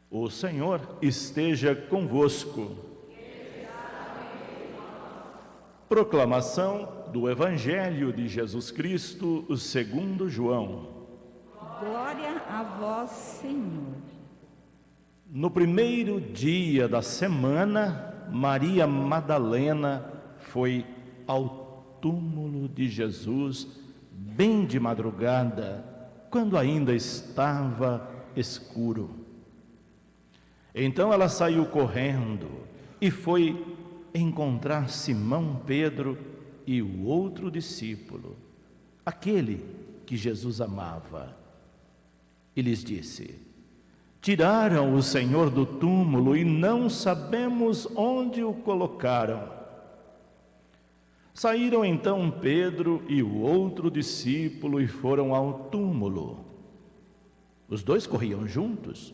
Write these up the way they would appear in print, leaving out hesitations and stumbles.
O Senhor esteja convosco. Proclamação do Evangelho de Jesus Cristo, segundo João. Glória a vós, Senhor. No primeiro dia da semana, Maria Madalena foi ao túmulo de Jesus, bem de madrugada, quando ainda estava escuro. Então ela saiu correndo e foi encontrar Simão Pedro e o outro discípulo, aquele que Jesus amava. E lhes disse: tiraram o Senhor do túmulo e não sabemos onde o colocaram. Saíram então Pedro e o outro discípulo e foram ao túmulo. Os dois corriam juntos,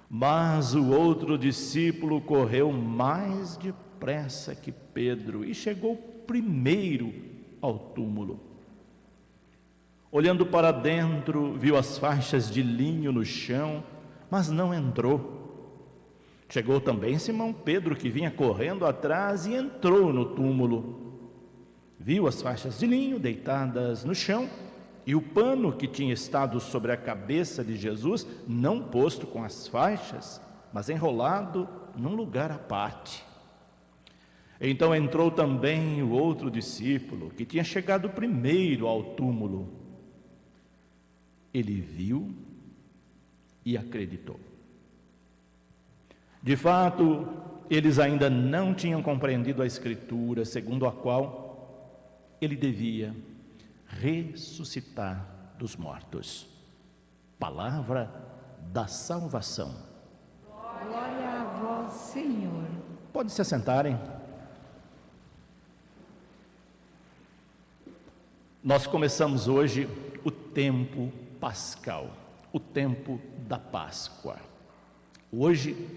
mas o outro discípulo correu mais depressa que Pedro e chegou primeiro ao túmulo. Olhando para dentro, viu as faixas de linho no chão, mas não entrou. Chegou também Simão Pedro, que vinha correndo atrás, e entrou no túmulo. Viu as faixas de linho deitadas no chão e o pano que tinha estado sobre a cabeça de Jesus, não posto com as faixas, mas enrolado num lugar à parte. Então entrou também o outro discípulo, que tinha chegado primeiro ao túmulo. Ele viu e acreditou. De fato, eles ainda não tinham compreendido a Escritura, segundo a qual ele devia ressuscitar dos mortos. Palavra da salvação. Glória a vós, Senhor. Pode se assentarem. Nós começamos hoje o tempo pascal, o tempo da Páscoa. Hoje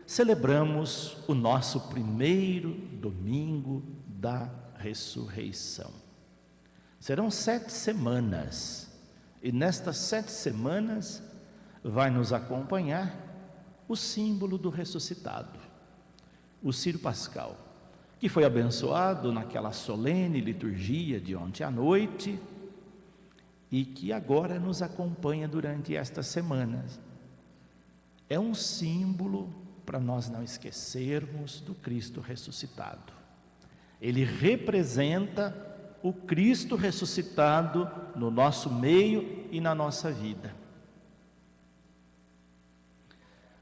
celebramos o nosso primeiro domingo da ressurreição. Serão 7 semanas, e nestas 7 semanas vai nos acompanhar o símbolo do ressuscitado, o Círio Pascal, que foi abençoado naquela solene liturgia de ontem à noite e que agora nos acompanha durante estas semanas. É um símbolo para nós não esquecermos do Cristo ressuscitado. Ele representa o Cristo ressuscitado no nosso meio e na nossa vida.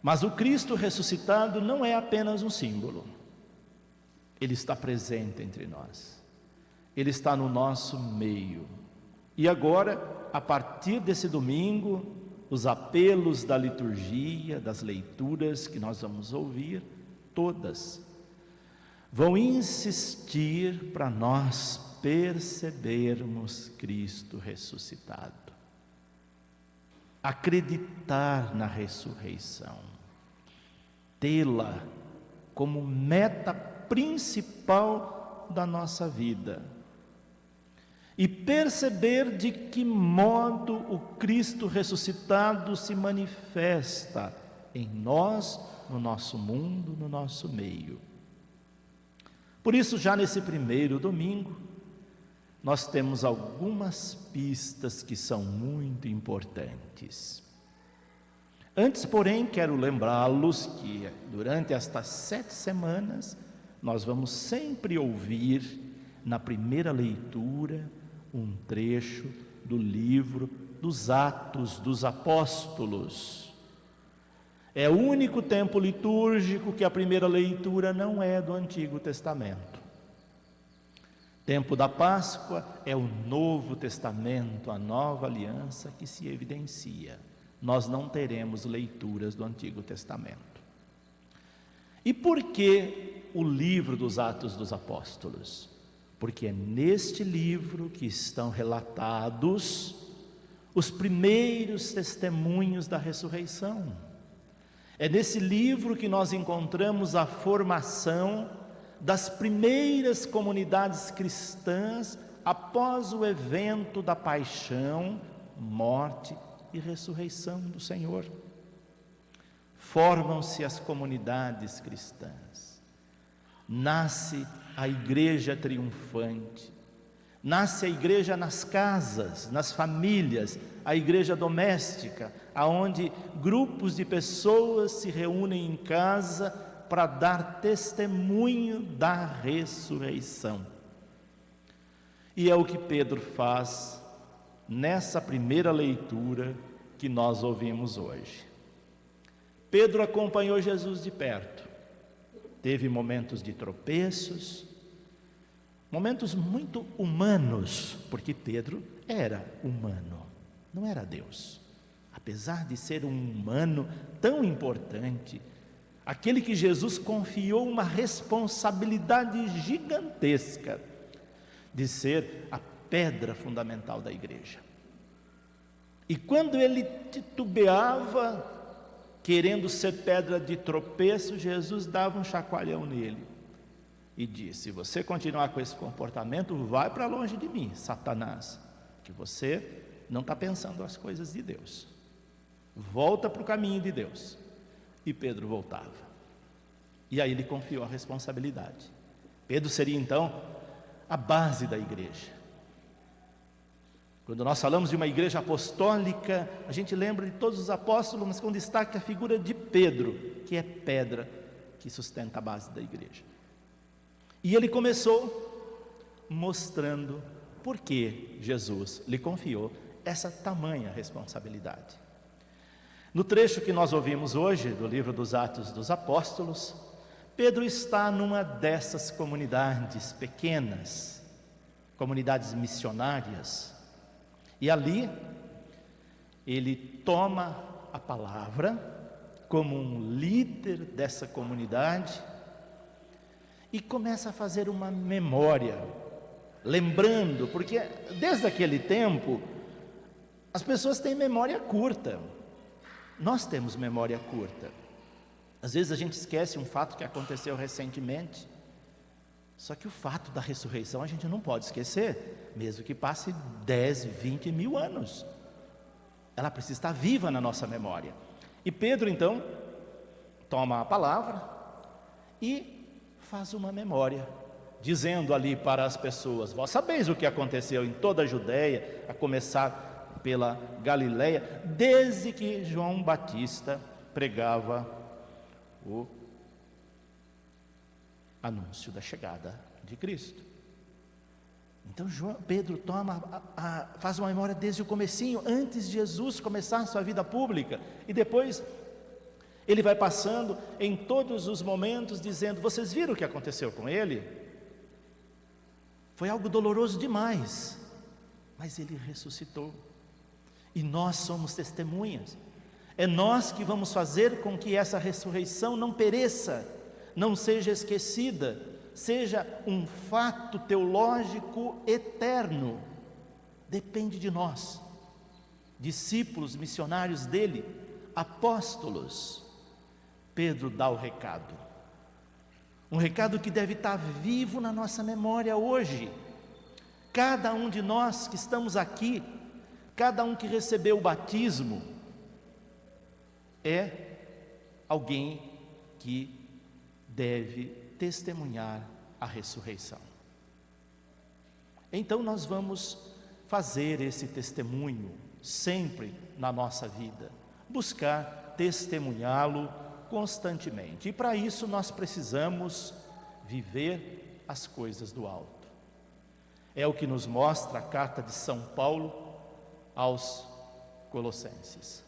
Mas o Cristo ressuscitado não é apenas um símbolo. Ele está presente entre nós. Ele está no nosso meio. E agora, a partir desse domingo, os apelos da liturgia, das leituras que nós vamos ouvir, todas vão insistir para nós percebermos Cristo ressuscitado, acreditar na ressurreição, tê-la como meta principal da nossa vida e perceber de que modo o Cristo ressuscitado se manifesta em nós, no nosso mundo, no nosso meio. Por isso, já nesse primeiro domingo, nós temos algumas pistas que são muito importantes. Antes, porém, quero lembrá-los que durante estas 7 semanas, nós vamos sempre ouvir, na primeira leitura, um trecho do livro dos Atos dos Apóstolos. É o único tempo litúrgico que a primeira leitura não é do Antigo Testamento. Tempo da Páscoa é o Novo Testamento, a nova aliança que se evidencia. Nós não teremos leituras do Antigo Testamento. E por que o livro dos Atos dos Apóstolos? Porque é neste livro que estão relatados os primeiros testemunhos da ressurreição. É nesse livro que nós encontramos a formação das primeiras comunidades cristãs após o evento da paixão, morte e ressurreição do Senhor. formam-se as comunidades cristãs, nasce a igreja triunfante, nasce a igreja nas casas, nas famílias, a igreja doméstica, aonde grupos de pessoas se reúnem em casa para dar testemunho da ressurreição. E é o que Pedro faz nessa primeira leitura que nós ouvimos hoje. Pedro acompanhou Jesus de perto, teve momentos de tropeços, momentos muito humanos, porque Pedro era humano, não era Deus. Apesar de ser um humano tão importante, aquele que Jesus confiou uma responsabilidade gigantesca de ser a pedra fundamental da igreja. E quando ele titubeava, querendo ser pedra de tropeço, Jesus dava um chacoalhão nele e disse: se você continuar com esse comportamento, vai para longe de mim, Satanás, que você não está pensando as coisas de Deus. Volta para o caminho de Deus. E Pedro voltava. E aí ele confiou a responsabilidade. Pedro seria então a base da igreja. Quando nós falamos de uma igreja apostólica, a gente lembra de todos os apóstolos, mas com destaque a figura de Pedro, que é pedra que sustenta a base da igreja. E ele começou mostrando por que Jesus lhe confiou essa tamanha responsabilidade. No trecho que nós ouvimos hoje, do livro dos Atos dos Apóstolos, Pedro está numa dessas comunidades pequenas, comunidades missionárias, e ali ele toma a palavra como um líder dessa comunidade e começa a fazer uma memória, lembrando, porque desde aquele tempo as pessoas têm memória curta, nós temos memória curta. Às vezes a gente esquece um fato que aconteceu recentemente, só que o fato da ressurreição a gente não pode esquecer, mesmo que passe 10, 20 mil anos, ela precisa estar viva na nossa memória. E Pedro então toma a palavra e faz uma memória, dizendo ali para as pessoas: vós sabeis o que aconteceu em toda a Judeia, a começar pela Galileia, desde que João Batista pregava o anúncio da chegada de Cristo. Então Pedro faz uma memória desde o comecinho, antes de Jesus começar a sua vida pública, e depois ele vai passando em todos os momentos dizendo: vocês viram o que aconteceu com ele? Foi algo doloroso demais, mas ele ressuscitou, e nós somos testemunhas. É nós que vamos fazer com que essa ressurreição não pereça, não seja esquecida, seja um fato teológico eterno. Depende de nós, discípulos, missionários dele, apóstolos. Pedro dá o recado, um recado que deve estar vivo na nossa memória hoje. Cada um de nós que estamos aqui, cada um que recebeu o batismo, é alguém que deve testemunhar a ressurreição. Então nós vamos fazer esse testemunho sempre na nossa vida, buscar testemunhá-lo constantemente, e para isso nós precisamos viver as coisas do alto. É o que nos mostra a carta de São Paulo aos Colossenses.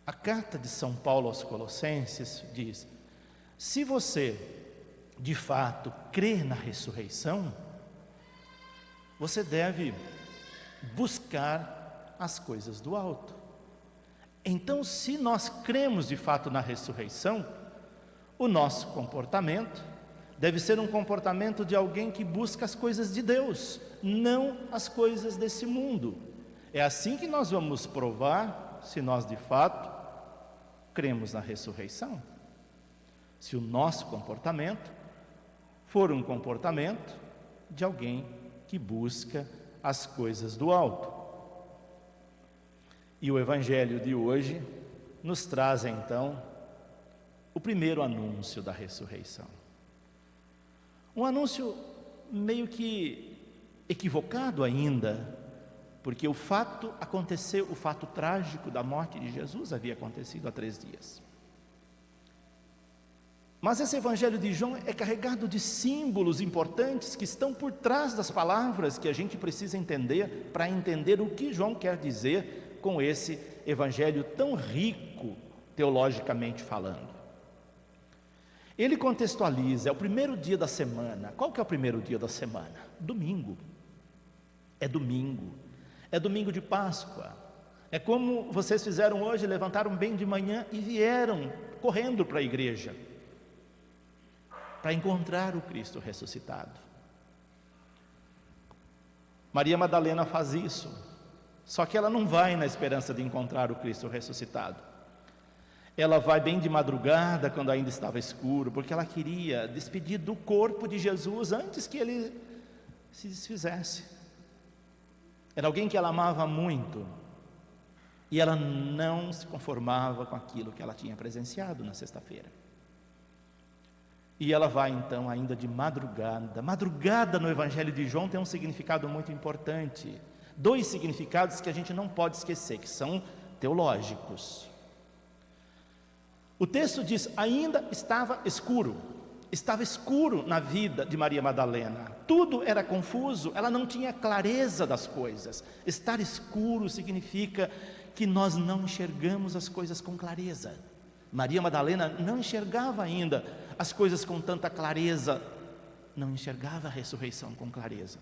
A carta de São Paulo aos Colossenses diz: se você de fato crê na ressurreição, você deve buscar as coisas do alto. Então, se nós cremos de fato na ressurreição, o nosso comportamento deve ser um comportamento de alguém que busca as coisas de Deus, não as coisas desse mundo. É assim que nós vamos provar se nós de fato cremos na ressurreição. Se o nosso comportamento for um comportamento de alguém que busca as coisas do alto. E o Evangelho de hoje nos traz então o primeiro anúncio da ressurreição. Um anúncio meio que equivocado ainda, porque o fato aconteceu, o fato trágico da morte de Jesus havia acontecido há 3 dias. Mas esse evangelho de João é carregado de símbolos importantes que estão por trás das palavras que a gente precisa entender para entender o que João quer dizer com esse evangelho tão rico teologicamente falando. Ele contextualiza, é o primeiro dia da semana. Qual que é o primeiro dia da semana? Domingo. É domingo. É domingo de Páscoa. É como vocês fizeram hoje, levantaram bem de manhã e vieram correndo para a igreja, para encontrar o Cristo ressuscitado. Maria Madalena faz isso, só que ela não vai na esperança de encontrar o Cristo ressuscitado. Ela vai bem de madrugada, quando ainda estava escuro, porque ela queria despedir do corpo de Jesus antes que ele se desfizesse. Era alguém que ela amava muito, e ela não se conformava com aquilo que ela tinha presenciado na sexta-feira. E ela vai então ainda de madrugada. Madrugada no Evangelho de João tem um significado muito importante. 2 significados que a gente não pode esquecer, que são teológicos. O texto diz, ainda estava escuro. Estava escuro na vida de Maria Madalena. Tudo era confuso, ela não tinha clareza das coisas. Estar escuro significa que nós não enxergamos as coisas com clareza. Maria Madalena não enxergava ainda as coisas com tanta clareza, não enxergava a ressurreição com clareza.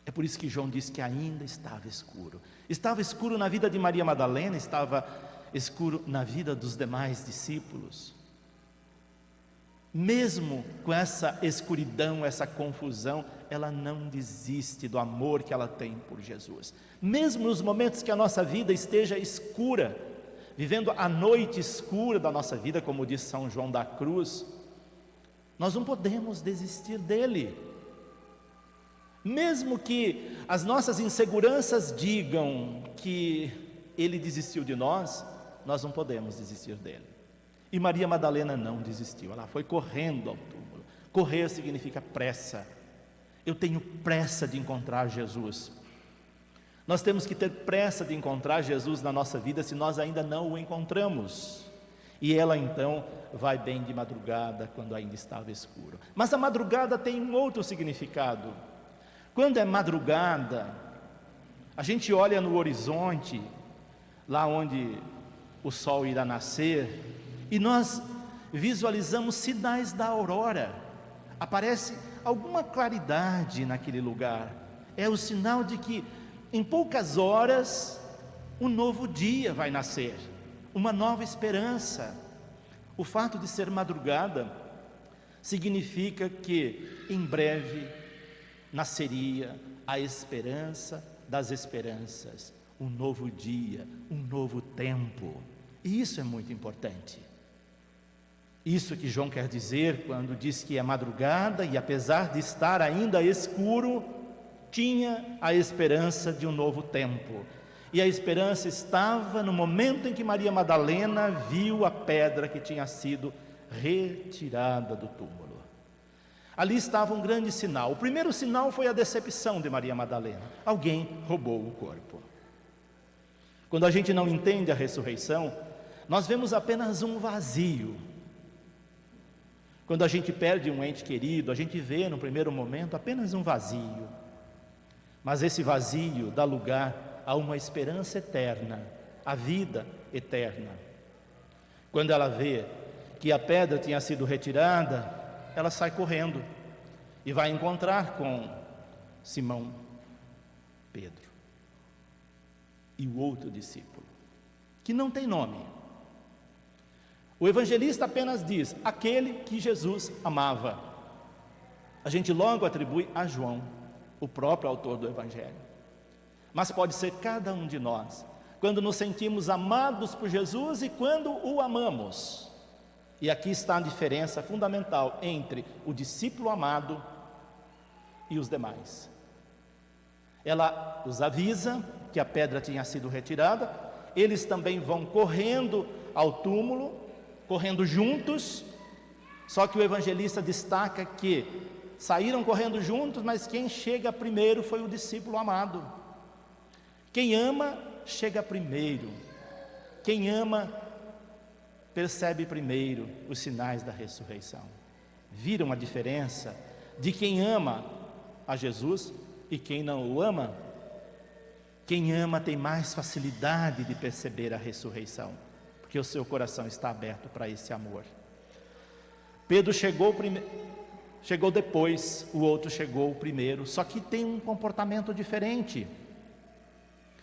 É por isso que João diz que ainda estava escuro. Estava escuro na vida de Maria Madalena, estava escuro na vida dos demais discípulos. Mesmo com essa escuridão, essa confusão, ela não desiste do amor que ela tem por Jesus. Mesmo nos momentos que a nossa vida esteja escura, vivendo a noite escura da nossa vida, como diz São João da Cruz, nós não podemos desistir dele. Mesmo que as nossas inseguranças digam que ele desistiu de nós, nós não podemos desistir dele. E Maria Madalena não desistiu, ela foi correndo ao túmulo. Correr significa pressa. Eu tenho pressa de encontrar Jesus. Nós temos que ter pressa de encontrar Jesus na nossa vida se nós ainda não o encontramos. E ela então vai bem de madrugada, quando ainda estava escuro. Mas a madrugada tem um outro significado. Quando é madrugada, a gente olha no horizonte, lá onde o sol irá nascer, e nós visualizamos sinais da aurora. Aparece alguma claridade naquele lugar. É o sinal de que em poucas horas um novo dia vai nascer, uma nova esperança. O fato de ser madrugada significa que em breve nasceria a esperança das esperanças, um novo dia, um novo tempo. E isso é muito importante. Isso que João quer dizer quando diz que é madrugada e apesar de estar ainda escuro, tinha a esperança de um novo tempo. E a esperança estava no momento em que Maria Madalena viu a pedra que tinha sido retirada do túmulo. Ali estava um grande sinal. O primeiro sinal foi a decepção de Maria Madalena. Alguém roubou o corpo. Quando a gente não entende a ressurreição, nós vemos apenas um vazio. Quando a gente perde um ente querido, a gente vê no primeiro momento apenas um vazio. Mas esse vazio dá lugar a uma esperança eterna, a vida eterna. Quando ela vê que a pedra tinha sido retirada, ela sai correndo e vai encontrar com Simão Pedro e o outro discípulo, que não tem nome. O evangelista apenas diz, aquele que Jesus amava. A gente logo atribui a João, o próprio autor do evangelho. Mas pode ser cada um de nós, quando nos sentimos amados por Jesus e quando o amamos. E aqui está a diferença fundamental entre o discípulo amado e os demais. Ela os avisa que a pedra tinha sido retirada, eles também vão correndo ao túmulo, correndo juntos, só que o evangelista destaca que saíram correndo juntos, mas quem chega primeiro foi o discípulo amado. Quem ama, chega primeiro. Quem ama, percebe primeiro os sinais da ressurreição. Viram a diferença de quem ama a Jesus e quem não o ama? Quem ama tem mais facilidade de perceber a ressurreição, porque o seu coração está aberto para esse amor. Pedro chegou depois, o outro chegou primeiro, só que tem um comportamento diferente.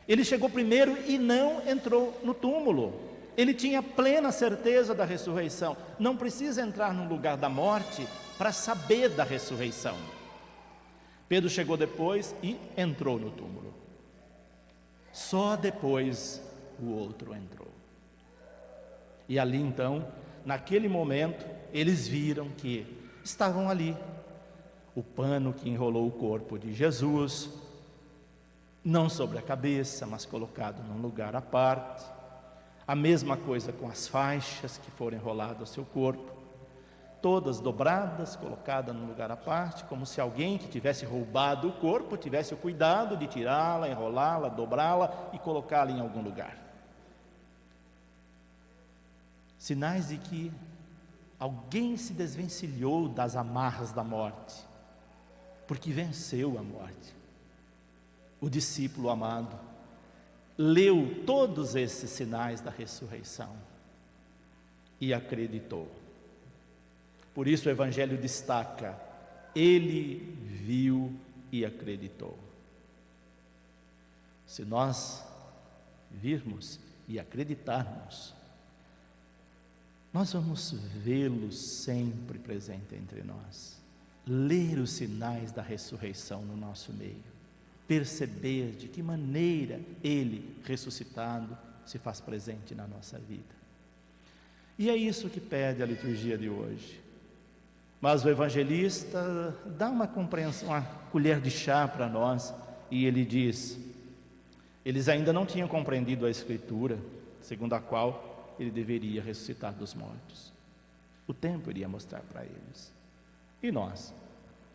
Ele chegou primeiro e não entrou no túmulo. Ele tinha plena certeza da ressurreição. Não precisa entrar no lugar da morte para saber da ressurreição. Pedro chegou depois e entrou no túmulo. Só depois o outro entrou. E ali então, naquele momento, eles viram que estavam ali o pano que enrolou o corpo de Jesus, não sobre a cabeça, mas colocado num lugar à parte. A mesma coisa com as faixas que foram enroladas ao seu corpo, todas dobradas, colocadas num lugar à parte, como se alguém que tivesse roubado o corpo tivesse o cuidado de tirá-la, enrolá-la, dobrá-la e colocá-la em algum lugar. Sinais de que alguém se desvencilhou das amarras da morte, porque venceu a morte. O discípulo amado leu todos esses sinais da ressurreição e acreditou. Por isso o Evangelho destaca: ele viu e acreditou. Se nós virmos e acreditarmos, nós vamos vê-lo sempre presente entre nós, ler os sinais da ressurreição no nosso meio, perceber de que maneira ele, ressuscitado, se faz presente na nossa vida. E é isso que pede a liturgia de hoje. Mas o evangelista dá uma compreensão, uma colher de chá para nós, e ele diz: eles ainda não tinham compreendido a Escritura, segundo a qual ele deveria ressuscitar dos mortos. O tempo iria mostrar para eles. E nós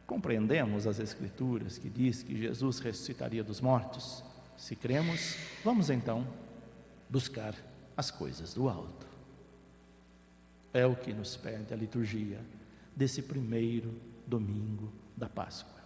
compreendemos as Escrituras que diz que Jesus ressuscitaria dos mortos? Se cremos, vamos então buscar as coisas do alto. É o que nos pede a liturgia desse primeiro domingo da Páscoa.